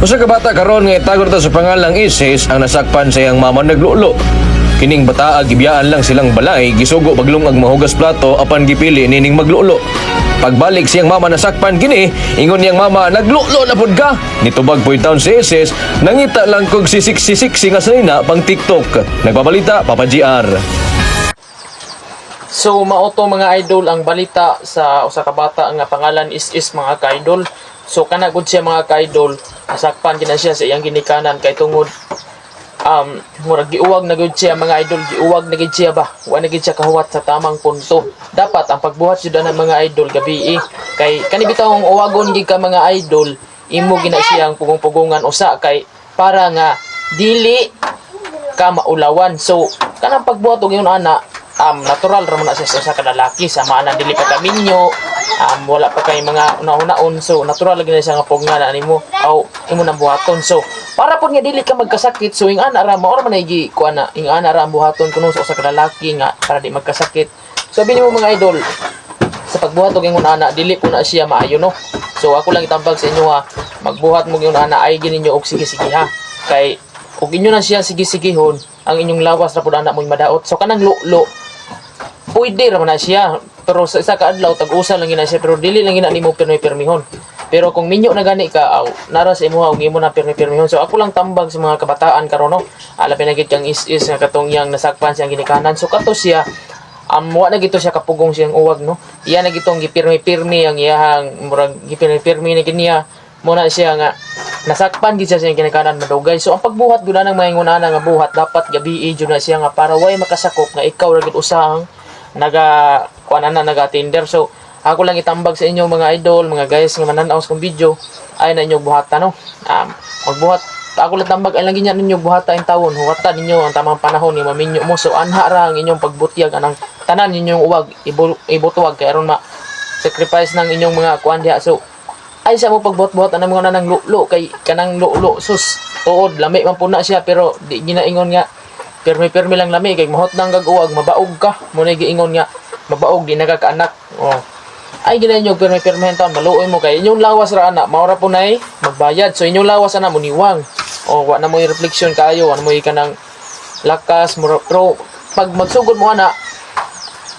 Usa ka bata karon nga itago ta sa pangalang Isis ang nasakpan sa iyang mama naglulo. Kining bataa gibiyaan lang silang balay, gisugo baglong ag mahugas plato apan gipili nining maglulo. Pagbalik siyang mama nasakpan kini, ingon niyang mama naglulo na pud ka. Nitubag po taon si Isis, nangita lang kog sisik-sisik nga sanina pang TikTok. Nagbabalita Papa GR. So mauto mga idol ang balita sa usa ka bata nga pangalan is mga ka-idol. So kana gud siya mga ka-idol, nasakpan gina siya sa iyang ginikanan kay tungod murag giuwag na gud siya mga idol, giuwag na gid siya ba. Wa na gid siya kahuwat sa tamang punto. Dapat ang pagbuhat jud ng mga idol gabi kay kani bitawong uwagon gid ka mga idol, imo gina siyang pugong-pugungan usa kay para nga dili ka maulawan. So kanang pagbuhat og ingon ana natural ra man na siya sa usa ka lalaki sama na dili pa kaminyo, wala pa kay mga una-unaon, so natural lagi na siya nga pugna na nimo aw imo nang buhaton. So para pud nga dili ka magkasakit, so ing ana ra mao ra man gi kuan na ing ana ra ang buhaton kuno sa usa ka lalaki nga para di magkasakit. Sabi nimo mga idol, sa pagbuhat og ingon ana dili po na siya maayo no. So ako lang itambag sa inyo ha, magbuhat mo ingon ana ay gininyo og sige-sige ha, kay ug inyo na siya sige-sigihon ang inyong lawas ra pud ana mo madaot. So kanang lulo pwede ra man na siya, pero sa isa ka adlaw tag-usa lang gina siya, pero dili lang gina nimo pirmi-pirmihon. Pero kung minyo na gani ka nara sa imuha og imo na pirmi-pirmihon. So ako lang tambag sa mga kabataan karon no, alabi na gid kang is nga katong yang nasakpan siyang ginikanan. So kato siya wa na gito siya kapugong siyang uwag no, iya na gitong gipirmi-pirmi ang iyahang murag gipirmi-pirmi na giniya mo na siya nga nasakpan gid siya sa ginikanan madugay. So ang pagbuhat gud nang mainguna nga buhat dapat gabi jud na siya nga para way makasakop nga ikaw ra gid usang naga Tinder. So ako lang itambag sa inyo mga idol, mga guys nga mananaw sa video ay na inyo buhatan no. Magbuhat ako lang tambag ay lang ginyan ninyo buhata in tawon, huwatan ninyo ang tamang panahon ni maminyo mo. So anha ra ang inyong pagbutyag anang tanan ninyong uwag ibutuwag kay aron ma sacrifice ng inyong mga kuan diha. So ay sa mo pagbuhat-buhat anang mga nanang lulo kay kanang lulo sus tuod lami man puna siya, pero di ginaingon nga pirmi-pirmi lang lami kay mahot nang gag-uwag mabaog ka mo na giingon nga mabaog di nagakaanak. Ay ginanyo pirmi-pirmihan taon maluoy mo kay inyong lawas ra ana maura po nay magbayad. So inyong lawas ana mo niwang wa na mo reflection kaayo, ano mo kanang lakas mo. Pero pag magsugod mo ana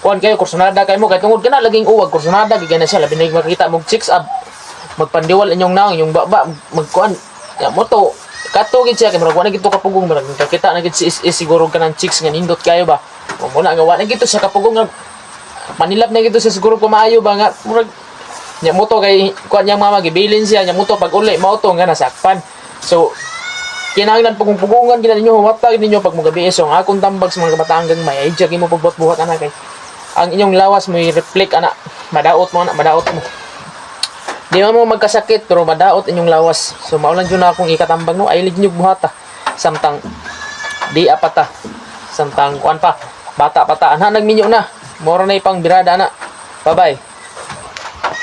kuan kayo kursunada kay mo kay tungod kana laging uwag kursunada gigana siya labi na makita mo chicks up magpandiwal inyong naong inyong baba magkuan ya moto kato gid siya kay murag wa na gid to kapugong murag kita na gid si siguro kanang chicks nga nindot kayo ba mo na nga wa na gid to siya kapugong nga manilap na gid to siya siguro kumaayo ba nga murag nya moto kay kuan yang mama gibilin siya nya moto pag uli mao to nga nasakpan. So kinahanglan pugong-pugungan gid ninyo huwatag ninyo pag mugabi. So ang akong tambag sa mga kabataan gang may ay mo pagbuhat-buhat ana kay ang inyong lawas mo i-reflect ana madaot mo ana madaot mo. Di mo magkasakit pero madaot inyong lawas. So maulan jud na akong ikatambag no, ay ligyog buhata. Samtang di apata. Samtang kuan pa, bata pataan ha nagminyo na. Moro na ipang birada na. Bye-bye.